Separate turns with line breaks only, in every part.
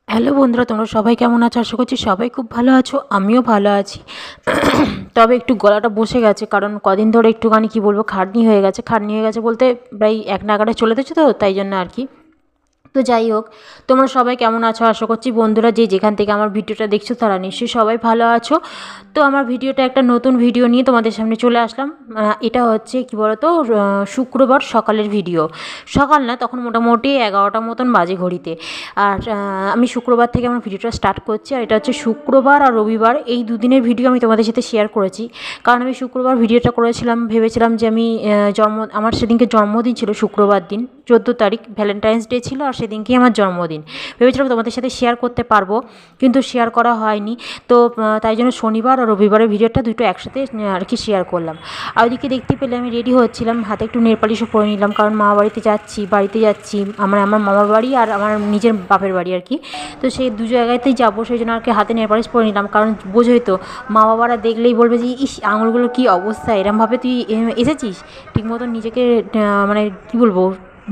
Hello বন্ধুরা, তোমরা সবাই কেমন আছো? আশা করছি সবাই খুব ভালো আছো, আমিও ভালো আছি। তবে একটু গলাটা বসে গেছে, কারণ কদিন ধরে একটুখানি কী বলবো, খাটনি হয়ে গেছে বলতে প্রায় এক নাগাড়ে চলে যাচ্ছে, তো তাই জন্য আর কি। তো যাই হোক, তোমরা সবাই কেমন আছো? আশা করছি বন্ধুরা যে যেখান থেকে আমার ভিডিওটা দেখছো তারা নিশ্চয়ই সবাই ভালো আছো। তো আমার ভিডিওটা একটা নতুন ভিডিও নিয়ে তোমাদের সামনে চলে আসলাম। এটা হচ্ছে কি বলতো, শুক্রবার সকালের ভিডিও। সকাল না, তখন মোটামুটি 11টা মতন বাজে ঘড়িতে। আর আমি শুক্রবার থেকে আমার ভিডিওটা স্টার্ট করছি। আর এটা হচ্ছে শুক্রবার আর রবিবার, এই দুদিনের ভিডিও আমি তোমাদের সাথে শেয়ার করেছি। কারণ আমি শুক্রবার ভিডিওটা করেছিলাম, ভেবেছিলাম যে আমি আমার সেদিনকে জন্মদিন ছিল, শুক্রবার দিন 14 তারিখ, ভ্যালেন্টাইন্স ডে ছিল, আর সেদিনকেই আমার জন্মদিন। ভেবেছিলাম তোমাদের সাথে শেয়ার করতে পারবো, কিন্তু শেয়ার করা হয়নি। তো তাই জন্য শনিবার আর রবিবারের ভিডিওটা দুটো একসাথে আর কি শেয়ার করলাম। আর ওইদিকে দেখতে পেলে আমি রেডি হচ্ছিলাম, হাতে একটু নেল পালিশও পরে নিলাম, কারণ বাড়িতে যাচ্ছি আমার মামার বাড়ি আর আমার নিজের বাপের বাড়ি আর কি। তো সেই দু জায়গাতেই যাবো, সেই জন্য আর কি হাতে নেল পালিশ পরে নিলাম। কারণ বোঝোই তো, মা বাবারা দেখলেই বলবে যে ইস, আঙুলগুলো কী অবস্থা, এরমভাবে তুই এসেছিস, ঠিক মতন নিজেকে মানে কী বলবো,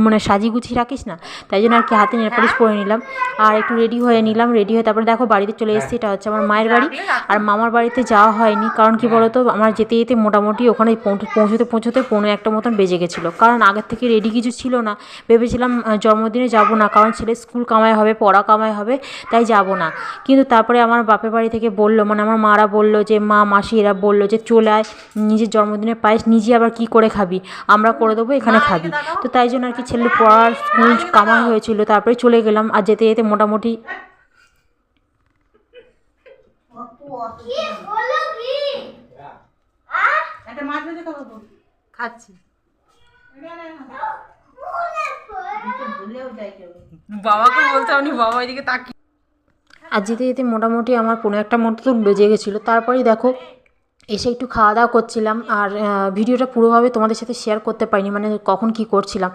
মানে সাজিয়ে গুছিয়ে রাখিস না। তাই জন্য আর কি হাতে নেল পালিশ পরে নিলাম, আর একটু রেডি হয়ে নিলাম। রেডি হয়ে তারপরে দেখো বাড়িতে চলে এসেছি। এটা হচ্ছে আমার মায়ের বাড়ি। আর মামার বাড়িতে যাওয়া হয়নি, কারণ কি বলতো, আমার যেতে যেতে মোটামুটি ওখানে পৌঁছতে 1:45 মতন বেজে গেছিলো। কারণ আগের থেকে রেডি কিছু ছিল না, ভেবেছিলাম জন্মদিনে যাব না, কারণ ছেলে স্কুল কামাই হবে, পড়া কামাই হবে, তাই যাব না। কিন্তু তারপরে আমার বাপের বাড়ি থেকে বললো, মানে আমার মারা বললো যে, মাসি এরা বললো যে চলে আয়, নিজের জন্মদিনের পায়েস নিজে আবার কি করে খাবি, আমরা করে দেবো, এখানে খাবি। তো তাই জন্য আর কি ছেলে পড়ার স্কুল কামাই হয়েছিল, তারপরে চলে গেলাম। আর যেতে যেতে মোটামুটি খাচ্ছি, বাবাকে বলতে আপনি বাবা এদিকে তাকিয়ে। আর যেতে যেতে মোটামুটি আমার 1:15 মতো বেজে গেছিলো। তারপরেই দেখো এসে একটু খাওয়া দাওয়া করছিলাম। আর ভিডিওটা পুরোভাবে তোমাদের সাথে শেয়ার করতে পারিনি, মানে কখন কি করছিলাম,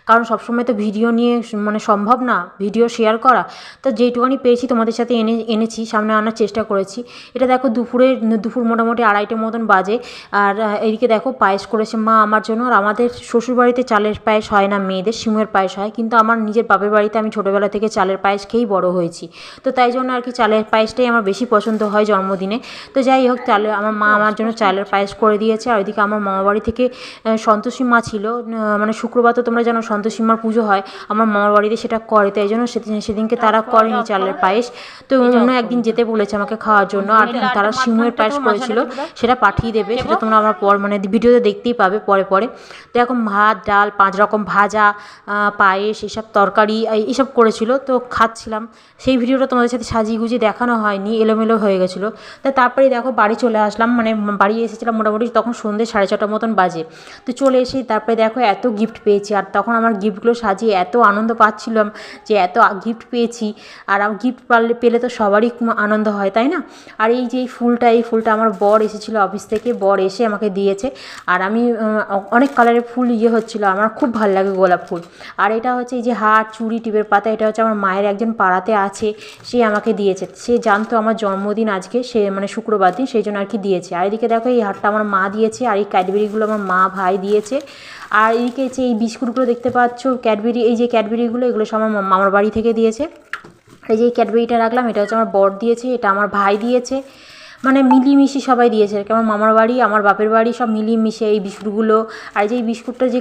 কারণ সবসময় তো ভিডিও নিয়ে মানে সম্ভব না ভিডিও শেয়ার করা। তো যেইটুখানি পেয়েছি তোমাদের সাথে এনেছি, সামনে আনার চেষ্টা করেছি। এটা দেখো দুপুর মোটামুটি 2:30 মতন বাজে। আর এদিকে দেখো পায়েস করেছে মা আমার জন্য। আর আমাদের শ্বশুরবাড়িতে চালের পায়েস হয় না, মেয়েদের সিমের পায়েস হয়, কিন্তু আমার নিজের বাপের বাড়িতে আমি ছোটোবেলা থেকে চালের পায়েস খেয়েই বড় হয়েছি। তো তাই জন্য আর কি চালের পায়েসটাই আমার বেশি পছন্দ হয় জন্মদিনে। তো যাই হোক, আমার মা আমার জন্য চালের পায়েস করে দিয়েছে। আর ওইদিকে আমার মামাবাড়ি থেকে সন্তোষী মা ছিল, মানে শুক্রবার তো তোমরা জানো সন্তোষী মার পুজো হয়, আমার মামার বাড়িতে সেটা করে, তাই জন্য সেদিনকে তারা করেনি চালের পায়েস। তো অন্য একদিন যেতে বলেছে আমাকে খাওয়ার জন্য। আর তারা সিমের পায়েস করেছিল, সেটা পাঠিয়ে দেবে, সেটা তোমরা আমার মানে ভিডিওতে দেখতেই পাবে পরে পরে। তো এখন ভাত ডাল 5 রকম ভাজা, পায়েস, এসব তরকারি এইসব করেছিল, তো খাচ্ছিলাম। সেই ভিডিওটা তোমাদের সাথে সাজিয়ে গুজিয়ে দেখানো হয়নি, এলোমেলো হয়ে গেছিলো। তারপরে দেখো বাড়ি চলে আসলাম, মানে বাড়ি এসেছিলাম মোটামুটি তখন সন্ধ্যে 6:30 মতন বাজে। তো চলে এসে তারপরে দেখো এত গিফট পেয়েছি। আর তখন আমার গিফটগুলো সাজিয়ে এত আনন্দ পাচ্ছিলাম যে এত গিফট পেয়েছি। আর গিফট পেলে তো সবারই আনন্দ হয়, তাই না? আর এই যে এই ফুলটা আমার বর এসেছিলো অফিস থেকে, বর এসে আমাকে দিয়েছে। আর আমি অনেক কালারের ফুল হচ্ছিলো, আমার খুব ভালো লাগে গোলাপ ফুল। আর এটা হচ্ছে এই যে হার, চুড়ি, টিপের পাতা, এটা হচ্ছে আমার মায়ের একজন পাড়াতে আছে, সে আমাকে দিয়েছে। সে জানতো আমার জন্মদিন আজকে, সে মানে শুক্রবার দিন, সেই জন্য আর কি দিয়েছে। আর এদিকে দেখো এই হারটা আমার মা দিয়েছে, আর এই ক্যাডবেরিগুলো আমার মা ভাই দিয়েছে। আর এদিকে যে এই বিস্কুটগুলো দেখতে পাচ্ছ, এই যে ক্যাডবেরিগুলো, এগুলো সব আমার মামার বাড়ি থেকে দিয়েছে। এই যে এই ক্যাডবেরিটা রাখলাম, এটা হচ্ছে আমার বর দিয়েছে, এটা আমার ভাই দিয়েছে, মানে মিলিয়ে সবাই দিয়েছে আর কি। আমার মামার বাড়ি, আমার বাপের বাড়ি সব মিলিয়ে মিশে এই বিস্কুটগুলো। আর যে এই বিস্কুটটা যে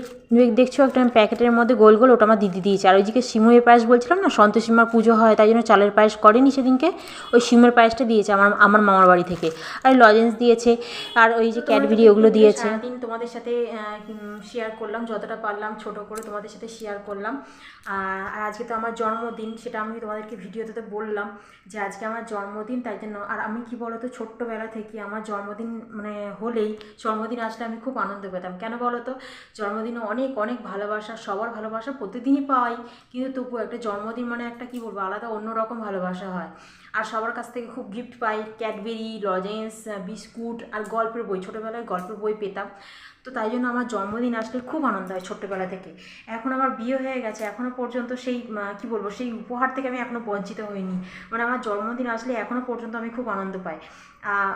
দেখছো একটা প্যাকেটের মধ্যে গোল গোল, ওটা আমার দিদি দিয়েছে। আর ওইদিকে সিমের পায়েস বলছিলাম না, সন্তোষীমার পুজো হয়, তাই জন্য চালের পায়েস করেনি সেদিনকে, ওই সিমের পায়েসটা দিয়েছে আমার মামার বাড়ি থেকে। আর লজেন্স দিয়েছে, আর ওই যে ক্যাডবেরি ওগুলো দিয়েছে। দিন তোমাদের সাথে শেয়ার করলাম, যতটা পারলাম ছোট করে তোমাদের সাথে শেয়ার করলাম। আর আজকে তো আমার জন্মদিন, সেটা আমি তোমাদেরকে ভিডিওতে তো বললাম যে আজকে আমার জন্মদিন, তাই জন্য। আর আমি কি বলতো, ছোট্টবেলা থেকে আমার জন্মদিন মানে হলেই, জন্মদিন আসলে আমি খুব আনন্দ পেতাম। কেন বলো তো, জন্মদিনে অনেক অনেক ভালোবাসা, সবার ভালোবাসা প্রতিদিনই পাই, কিন্তু তবুও একটা জন্মদিন মানে একটা কী বলবো, আলাদা অন্যরকম ভালোবাসা হয়। আর সবার কাছ থেকে খুব গিফট পাই, ক্যাডবেরি, লজেন্স, বিস্কুট, আর গল্পের বই, ছোটোবেলায় গল্পের বই পেতাম। তো তাই জন্য আমার জন্মদিন আসলে খুব আনন্দ হয় ছোট্টবেলা থেকে। এখন আমার বিয়ে হয়ে গেছে, এখনও পর্যন্ত সেই কী বলবো, সেই উপহার থেকে আমি এখনও বঞ্চিত হইনি। মানে আমার জন্মদিন আসলে এখনও পর্যন্ত আমি খুব আনন্দ পাই।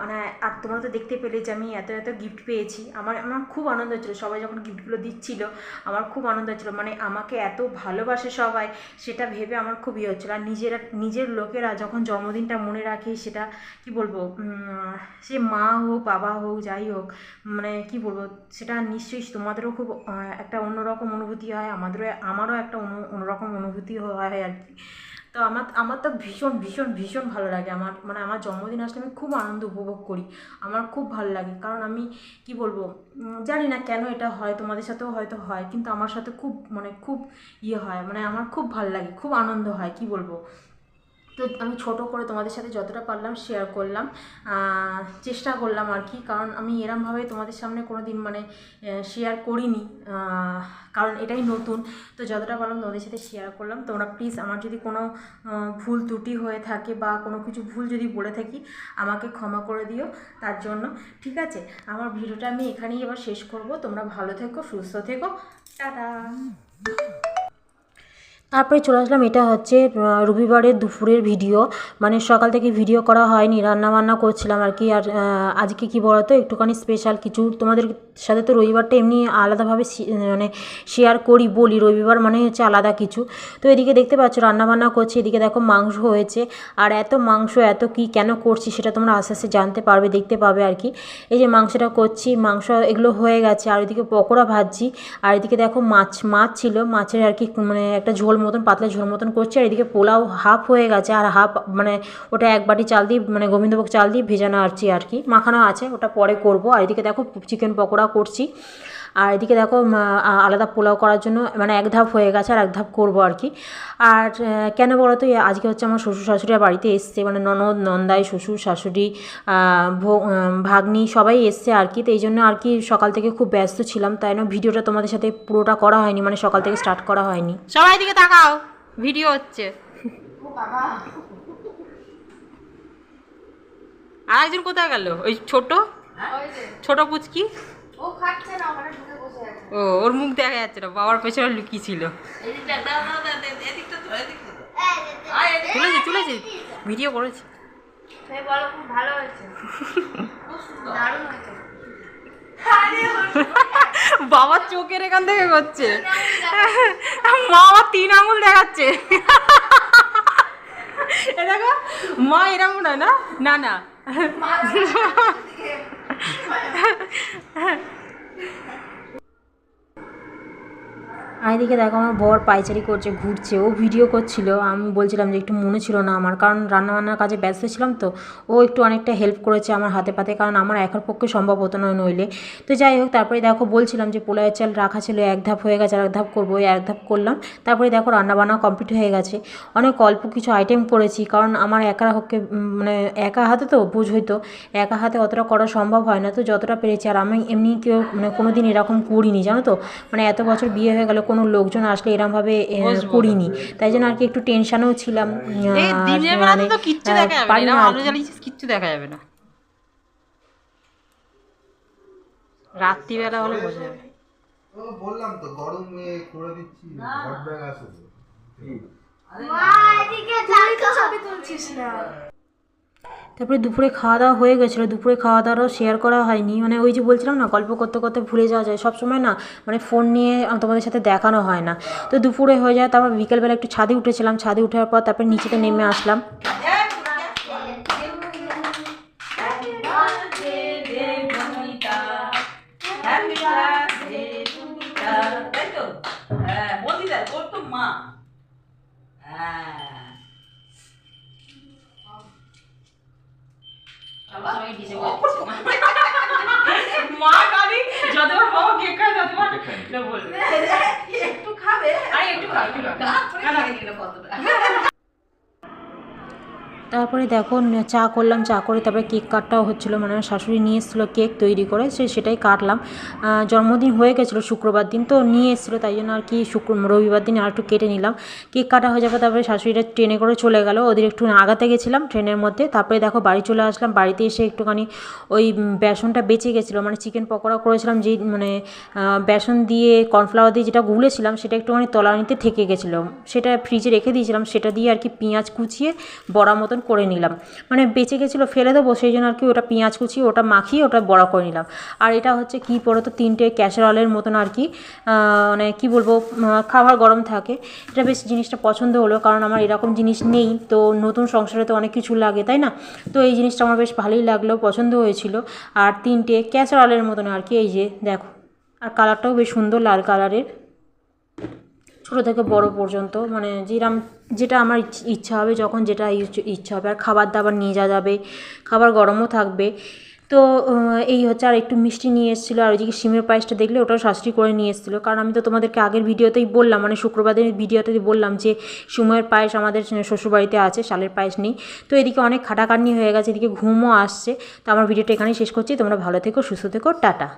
মানে আর তোমরা তো দেখতে পেলে যে আমি এত এত গিফট পেয়েছি। আমার আমার খুব আনন্দ হচ্ছিলো, সবাই যখন গিফটগুলো দিচ্ছিল আমার খুব আনন্দ হচ্ছিলো। মানে আমাকে এত ভালোবাসে সবাই, সেটা ভেবে আমার খুব ইয়ে হচ্ছিলো। আর নিজের লোকেরা যখন জন্মদিনটা মনে রাখে, সেটা কি বলবো, সে মা হোক বাবা হোক যাই হোক, মানে কি বলবো, সেটা নিশ্চয়ই তোমাদেরও খুব একটা অন্যরকম অনুভূতি হয়, আমারও একটা অন্যরকম অনুভূতি হয় আর কি। তো আমার তো ভীষণ ভীষণ ভীষণ ভালো লাগে। আমার জন্মদিন আসলে আমি খুব আনন্দ উপভোগ করি, আমার খুব ভালো লাগে। কারণ আমি কি বলবো, জানি না কেন এটা হয়, তোমাদের সাথেও হয়তো হয়, কিন্তু আমার সাথে খুব ইয়ে হয়, মানে আমার খুব ভালো লাগে, খুব আনন্দ হয়, কি বলবো। তো আমি ছোট করে তোমাদের সাথে যতটা পারলাম শেয়ার করলাম, চেষ্টা করলাম আর কি। কারণ আমি এরমভাবে তোমাদের সামনে কোনো দিন মানে শেয়ার করিনি, কারণ এটাই নতুন। তো যতটা পারলাম তোমাদের সাথে শেয়ার করলাম। তোমরা প্লিজ আমার যদি কোনো ভুল ত্রুটি হয়ে থাকে বা কোনো কিছু ভুল যদি বলে থাকি, আমাকে ক্ষমা করে দিও তার জন্য, ঠিক আছে? আমার ভিডিওটা আমি এখানেই এবার শেষ করব। তোমরা ভালো থেকো, সুস্থ থেকো, টাটা। তারপরে চলে আসলাম, এটা হচ্ছে রবিবারের দুপুরের ভিডিও। মানে সকাল থেকে ভিডিও করা হয়নি, রান্নাবান্না করছিলাম আর কি। আর আজকে কি বলতো, একটুখানি স্পেশাল কিছু তোমাদের সাথে। তো রবিবারটা এমনি আলাদাভাবে মানে শেয়ার করি, বলি রবিবার মানে হচ্ছে আলাদা কিছু। তো এদিকে দেখতে পাচ্ছ রান্নাবান্না করছি, এদিকে দেখো মাংস হয়েছে। আর এত মাংস এত কি কেন করছি সেটা তোমরা আস্তে আস্তে জানতে পারবে, দেখতে পাবে আর কি। এই যে মাংসটা করছি, মাংস এগুলো হয়ে গেছে। আর এদিকে পকোড়া ভাজছি। আর এদিকে দেখো মাছ ছিল, মাছের আর কি মানে একটা ঝোল মতন, পাতলা ঝোল মতন করছি। আর এদিকে পোলাও হাফ হয়ে গেছে, আর হাফ মানে ওটা এক বাটি চাল দিয়ে, মানে গোবিন্দভোগ চাল দিয়ে ভেজানো আছি আর কি, মাখানো আছে, ওটা পরে করব। আর এদিকে দেখো চিকেন পকোড়া করছি। আর এদিকে দেখো আলাদা পোলাও করার জন্য মানে এক ধাপ হয়ে গেছে, আর এক ধাপ করবো আর কি। আর কেন বলো তো, আজকে হচ্ছে আমার শ্বশুর শাশুড়িরা বাড়িতে এসছে, মানে ননদ নন্দাই শ্বশুর শাশুড়ি ভাগ্নি সবাই এসছে আর কি। তো এই জন্য আর কি সকাল থেকে খুব ব্যস্ত ছিলাম, তাই জন্য ভিডিওটা তোমাদের সাথে পুরোটা করা হয়নি, মানে সকাল থেকে স্টার্ট করা হয়নি। সবাই দিকে তাকাও, ভিডিও হচ্ছে। আর একজন কোথায় গেল? ওই ছোট পুচকি, ও খাচ্ছে না, ওখানে ঢুকে বসে আছে। ও, ওর মুখ দেখা যাচ্ছে না, বাবার পেছনে লুকিয়ে ছিল। তুলেছি ভিডিও করেছি। বলো, খুব ভালো হয়েছে, দারুণ হয়েছে। বাবার চোখের এখান থেকে করছে, মা আমার 3 আঙুল দেখাচ্ছে। এ দেখো মা এরকম না, না না না। আর এদিকে দেখো আমার বর পাইচারি করছে, ঘুরছে, ও ভিডিও করছিল। আমি বলছিলাম যে একটু মনে ছিল না আমার, কারণ রান্নাবান্নার কাজে ব্যস্ত ছিলাম। তো ও একটু অনেকটা হেল্প করেছে আমার হাতে পাতে, কারণ আমার একার পক্ষে সম্ভব হতো না নইলে। তো যাই হোক, তারপরে দেখো বলছিলাম যে পোলাওয়ের চাল রাখা ছিল, এক ধাপ হয়ে গেছে, আর এক ধাপ করবো, ওই এক ধাপ করলাম। তারপরে দেখো রান্নাবান্না কমপ্লিট হয়ে গেছে। অনেক অল্প কিছু আইটেম করেছি, কারণ আমার একার পক্ষে মানে একা হাতে তো বোঝই তো, একা হাতে অতটা করা সম্ভব হয় না। তো যতটা পেরেছি। আর আমি এমনি কেউ মানে কোনো দিন এরকম করিনি, জানো তো, মানে এত বছর বিয়ে হয়ে গেল কোনো লোকজন আসলে এরমভাবে করিনি, তাই জন্য আর কি একটু টেনশনেও ছিলাম। কিচ্ছু দেখা যাবে না, রাত্রিবেলা হলে বোঝা যাবে। বললাম তো গরমে করে দিচ্ছি, হট ব্যাগ আছে তো। তারপরে দুপুরে খাওয়া দাওয়া হয়ে গেছিলো, দুপুরে খাওয়া দাওয়ারও শেয়ার করা হয়নি। মানে ওই যে বলছিলাম না, গল্প করতে করতে ভুলে যাওয়া যায় সব সময় না, মানে ফোন নিয়ে তোমাদের সাথে দেখানো হয় না। তো দুপুরে হয়ে যায়, তারপর বিকেলবেলা একটু ছাদে উঠেছিলাম, ছাদে উঠার পর তারপরে নিচেতে নেমে আসলাম। মা কালি যতবার বাবা কেক খায় ততবার বলবে একটু খাবে, আর একটু খাবে। তারপরে দেখো চা করলাম, চা করে তারপরে কেক কাটটাও হচ্ছিলো, মানে আমার শাশুড়ি নিয়ে এসেছিলো কেক তৈরি করে, সেটাই কাটলাম। জন্মদিন হয়ে গেছিলো শুক্রবার দিন, তো নিয়ে এসেছিলো, তাই জন্য আর কি রবিবার দিন আর একটু কেটে নিলাম। কেক কাটা হয়ে যাবে, তারপরে শাশুড়িটা ট্রেনে করে চলে গেল, ওদের একটু আগাতে গেছিলাম ট্রেনের মধ্যে। তারপরে দেখো বাড়ি চলে আসলাম, বাড়িতে এসে একটুখানি ওই বেসনটা বেঁচে গেছিলো, মানে চিকেন পকোড়া করেছিলাম, যেই মানে বেসন দিয়ে কর্নফ্লাওয়ার দিয়ে যেটা গুলেছিলাম সেটা একটুখানি তলানিতে থেকে গেছিলো, সেটা ফ্রিজে রেখে দিয়েছিলাম, সেটা দিয়ে আর কি পেঁয়াজ কুচিয়ে বড়া মতন করে নিলাম, মানে বেঁচে গেছিলো ফেলে দেবো সেই জন্য আর কি ওটা পেঁয়াজ কুচিয়ে ওটা মাখিয়ে ওটা বড়া করে নিলাম। আর এটা হচ্ছে কী বলো তো, 3টে ক্যাসারোলের মতন আর কি, মানে কী বলবো, খাবার গরম থাকে। এটা বেশ জিনিসটা পছন্দ হলো, কারণ আমার এরকম জিনিস নেই, তো নতুন সংসারে তো অনেক কিছু লাগে তাই না, তো এই জিনিসটা আমার বেশ ভালোই লাগলো, পছন্দ হয়েছিল। আর 3টে ক্যাসারোলের মতন আর কি, এই যে দেখো, আর কালারটাও বেশ সুন্দর লাল কালারের, ছোটো থেকে বড় পর্যন্ত, মানে যেটা আমার ইচ্ছা হবে, যখন যেটা ইচ্ছা হবে। আর খাবার দাবার নিয়ে যাওয়া যাবে, খাবার গরমও থাকবে। তো এই হচ্ছে, আর একটু মিষ্টি নিয়ে এসেছিলো, আর ওইদিকে সিমের পায়েসটা দেখলে ওটাও শাশুড়ি করে নিয়ে এসেছিলো, কারণ আমি তো তোমাদেরকে আগের ভিডিওতেই বললাম, মানে শুক্রবারের ভিডিওতেই বললাম যে সিমের পায়েস আমাদের শ্বশুরবাড়িতে আছে, শালের পায়েস নেই। তো এদিকে অনেক খাটাখাটনি হয়ে গেছে, এদিকে ঘুমও আসছে। তো আমার ভিডিওটা এখানেই শেষ করছি, তোমরা ভালো থেকো, সুস্থ থেকো, টাটা।